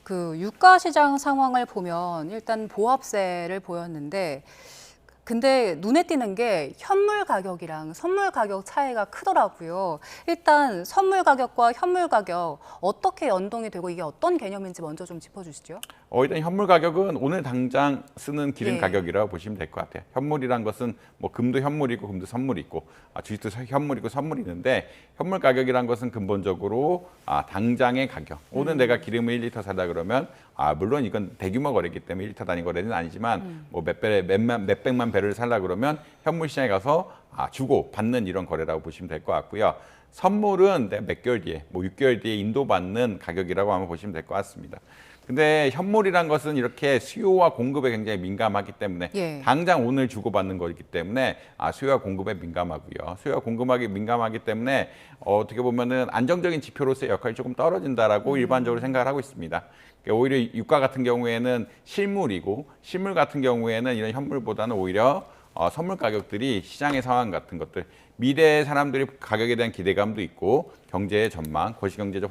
그 유가 시장 상황을 보면 일단 보합세를 보였는데 근데 눈에 띄는 게 현물 가격이랑 선물 가격 차이가 크더라고요. 일단 선물 가격과 현물 가격 어떻게 연동이 되고 이게 어떤 개념인지 먼저 좀 짚어주시죠. 일단 현물 가격은 오늘 당장 쓰는 기름 예. 가격이라고 보시면 될 것 같아요. 현물이란 것은 뭐 금도 현물이고 금도 선물이 있고 주식도 현물이고 선물이 있는데 현물 가격이란 것은 근본적으로 당장의 가격. 오늘 내가 기름을 1리터 사다 그러면 물론 이건 대규모 거래이기 때문에 1리터 단위 거래는 아니지만 뭐 몇백만 배를 살라 그러면 현물 시장에 가서 주고 받는 이런 거래라고 보시면 될 것 같고요. 선물은 몇 개월 뒤에, 뭐 6개월 뒤에 인도받는 가격이라고 한번 보시면 될 것 같습니다. 근데 현물이란 것은 이렇게 수요와 공급에 굉장히 민감하기 때문에 당장 오늘 주고받는 거기 때문에 수요와 공급에 민감하고요. 수요와 공급에 민감하기 때문에 어떻게 보면은 안정적인 지표로서의 역할이 조금 떨어진다라고 일반적으로 생각을 하고 있습니다. 오히려 유가 같은 경우에는 실물이고 실물 같은 경우에는 이런 현물보다는 오히려 선물 가격들이 시장의 상황 같은 것들 미래의 사람들이 가격에 대한 기대감도 있고 경제의 전망, 거시경제적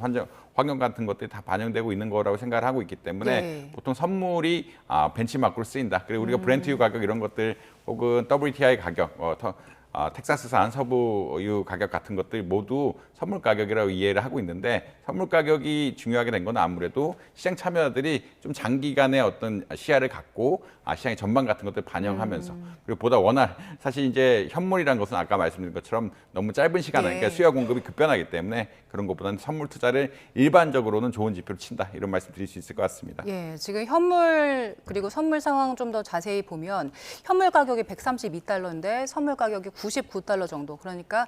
환경 같은 것들이 다 반영되고 있는 거라고 생각을 하고 있기 때문에 보통 선물이 벤치마크로 쓰인다. 그리고 우리가 브렌트유 가격 이런 것들 혹은 WTI 가격, 텍사스산 석유유 가격 같은 것들 모두 선물 가격이라고 이해를 하고 있는데 선물 가격이 중요하게 된 건 아무래도 시장 참여자들이 좀 장기간의 어떤 시야를 갖고 시장의 전망 같은 것들 반영하면서 그리고 보다 워낙 사실 이제 현물이라는 것은 아까 말씀드린 것처럼 너무 짧은 시간 안에 그러니까 수요와 공급이 급변하기 때문에 그런 것보다는 선물 투자를 일반적으로는 좋은 지표로 친다 이런 말씀 드릴 수 있을 것 같습니다. 예, 지금 현물 그리고 선물 상황 좀 더 자세히 보면 현물 가격이 132달러인데 선물 가격이 99달러 정도. 그러니까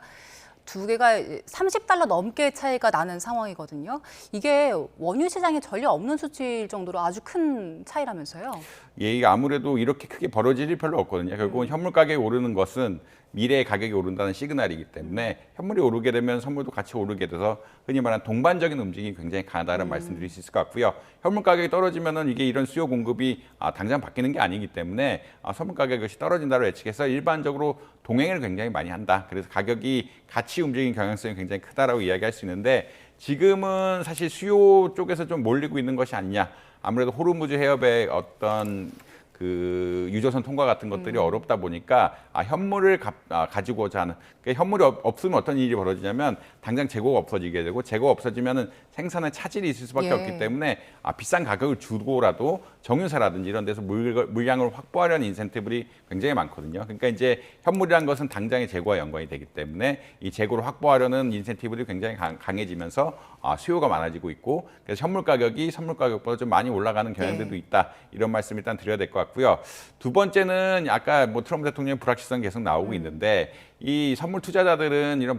두 개가 30달러 넘게 차이가 나는 상황이거든요. 이게 원유 시장에 전혀 없는 수치일 정도로 아주 큰 차이라면서요. 이게 아무래도 이렇게 크게 벌어질 일이 별로 없거든요. 결국은 현물 가격이 오르는 것은 미래의 가격이 오른다는 시그널이기 때문에 현물이 오르게 되면 선물도 같이 오르게 돼서 흔히 말하는 동반적인 움직임이 굉장히 강하다는 말씀드릴 수 있을 것 같고요. 현물 가격이 떨어지면은 이게 이런 수요 공급이 당장 바뀌는 게 아니기 때문에 선물 가격이 떨어진다고 예측해서 일반적으로 동행을 굉장히 많이 한다. 그래서 가격이 같이 움직이는 경향성이 굉장히 크다라고 이야기할 수 있는데 지금은 사실 수요 쪽에서 좀 몰리고 있는 것이 아니냐. 아무래도 호르무즈 해협의 어떤 그 유조선 통과 같은 것들이 어렵다 보니까 현물을 가지고자 하는 그러니까 현물이 없으면 어떤 일이 벌어지냐면 당장 재고가 없어지게 되고 재고가 없어지면은 생산에 차질이 있을 수밖에 없기 때문에 비싼 가격을 주고라도 정유사라든지 이런 데서 물량을 확보하려는 인센티브들이 굉장히 많거든요. 그러니까 이제 현물이라는 것은 당장의 재고와 연관이 되기 때문에 이 재고를 확보하려는 인센티브들이 굉장히 강해지면서 수요가 많아지고 있고 그래서 현물 가격이 선물 가격보다 좀 많이 올라가는 경향들도 있다. 이런 말씀 일단 드려야 될 것 같고요. 두 번째는 아까 뭐 트럼프 대통령의 불확실성 계속 나오고 있는데 이 선물 투자자들은 이런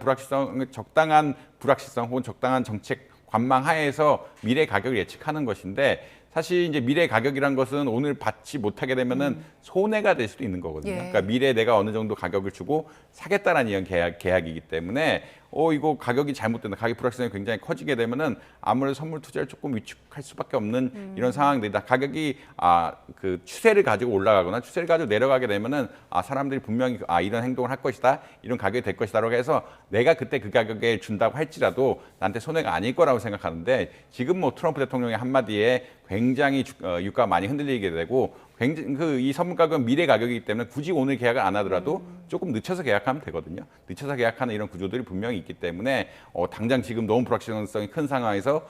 적당한 불확실성 혹은 적당한 정책 관망 하에서 미래 가격을 예측하는 것인데 사실 이제 미래 가격이란 것은 오늘 받지 못하게 되면은 손해가 될 수도 있는 거거든요. 그러니까 미래에 내가 어느 정도 가격을 주고 사겠다라는 이런 계약이기 때문에 이거 가격이 잘못된다. 가격 불확실성이 굉장히 커지게 되면은 아무래도 선물 투자를 조금 위축할 수밖에 없는 이런 상황들이다. 가격이 그 추세를 가지고 올라가거나 추세를 가지고 내려가게 되면은 사람들이 분명히 이런 행동을 할 것이다. 이런 가격이 될 것이다라고 해서 내가 그때 그 가격에 준다고 할지라도 나한테 손해가 아닐 거라고 생각하는데 지금 뭐 트럼프 대통령의 한마디에 굉장히 유가가 많이 흔들리게 되고 굉장히 이 선물 가격은 미래 가격이기 때문에 굳이 오늘 계약을 안 하더라도 조금 늦춰서 계약하면 되거든요. 늦춰서 계약하는 이런 구조들이 분명히 있기 때문에 당장 지금 너무 불확실성이 큰 상황에서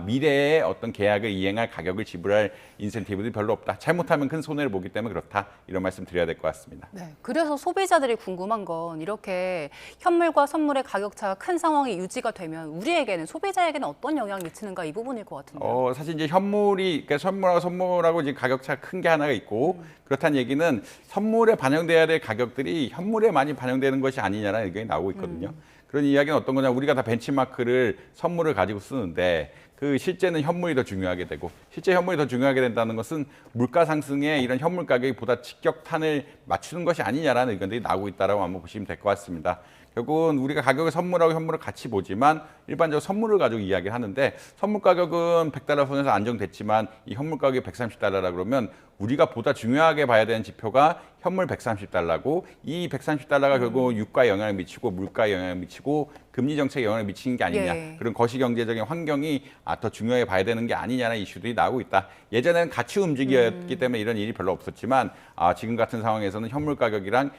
미래에 어떤 계약을 이행할 가격을 지불할 인센티브들이 별로 없다. 잘못하면 큰 손해를 보기 때문에 그렇다. 이런 말씀 드려야 될 것 같습니다. 네, 그래서 소비자들이 궁금한 건 이렇게 현물과 선물의 가격차가 큰 상황이 유지가 되면 우리에게는 소비자에게는 어떤 영향을 미치는가 이 부분일 것 같은데요. 사실 이제 현물이 그러니까 선물하고 이제 가격차 큰 게 하나가 있고 그렇다는 얘기는 선물에 반영돼야 될 가격들이 현물에 많이 반영되는 것이 아니냐라는 의견이 나오고 있거든요. 그런 이야기는 어떤 거냐 우리가 다 벤치마크를 선물을 가지고 쓰는데 그 실제는 현물이 더 중요하게 되고 실제 현물이 더 중요하게 된다는 것은 물가 상승에 이런 현물 가격이 보다 직격탄을 맞추는 것이 아니냐라는 의견들이 나오고 있다라고 한번 보시면 될 것 같습니다. 결국은 우리가 가격을 선물하고 현물을 같이 보지만 일반적으로 선물을 가지고 이야기를 하는데 선물 가격은 100달러 선에서 안정됐지만 이 현물 가격이 130달러라 그러면 우리가 보다 중요하게 봐야 되는 지표가 현물 130달러고 이 130달러가 결국 유가에 영향을 미치고 물가에 영향을 미치고 금리 정책에 영향을 미치는 게 아니냐. 예. 그런 거시경제적인 환경이 더 중요하게 봐야 되는 게 아니냐는 이슈들이 나오고 있다. 예전에는 같이 움직였기 때문에 이런 일이 별로 없었지만 지금 같은 상황에서는 현물 가격이랑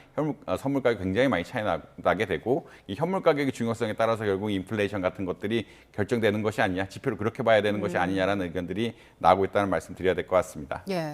선물 가격이 굉장히 많이 차이 나게 되고 이 현물 가격의 중요성에 따라서 결국 인플레이션 같은 것들이 결정되는 것이 아니냐. 지표를 그렇게 봐야 되는 것이 아니냐라는 의견들이 나오고 있다는 말씀 드려야 될 것 같습니다. 예.